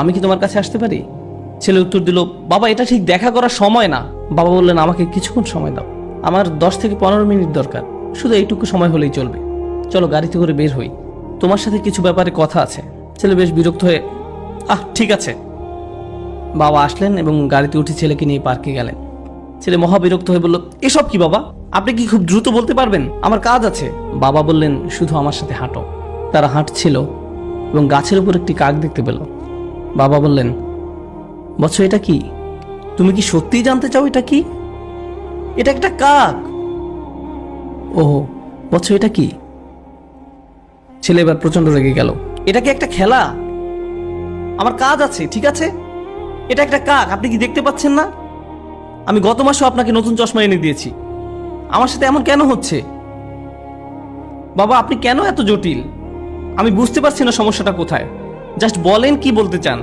আমি কি তোমার কাছে আসতে পারি? ছেলে উত্তর দিল, বাবা এটা ঠিক দেখা করার সময় না। বাবা বললেন, আমাকে কিছুক্ষণ সময় দাও, আমার 10 থেকে 15 মিনিট দরকার, শুধু এইটুকু সময় হলেই চলবে। চলো গাড়িতে করে বের হই, তোমার সাথে কিছু ব্যাপারে কথা আছে। ছেলে বেশ বিরক্ত হয়ে, ঠিক আছে। বাবা আসলেন এবং গাড়িতে উঠে ছেলেকে নিয়ে পার্কে গেলেন। ছেলে মহা বিরক্ত হয়ে বলল, এসব কি বাবা? আপনি কি খুব দ্রুত বলতে পারবেন? আমার কাজ আছে। বাবা বললেন, শুধু আমার সাথে হাঁটো। তারা হাঁটছিল এবং গাছের উপর একটি কাক দেখতে পেল। বাবা বললেন, বৎস এটা কি? তুমি কি সত্যিই জানতে চাও এটা কি? এটা একটা কাক। ও বৎস এটা কি? ছেলে এবার প্রচন্ড রেগে গেল। এটা কি একটা খেলা? আমার কাজ আছে, ঠিক আছে? এটা একটা কাক, আপনি কি দেখতে পাচ্ছেন না? আমি গত মাসেও আপনাকে নতুন চশমা এনে দিয়েছি। আমার সাথে এমন কেন হচ্ছে? বাবা আপনি কেন এত জটিল? আমি বুঝতে পারছি না সমস্যাটা কোথায়। জাস্ট বলেন কি বলতে চান।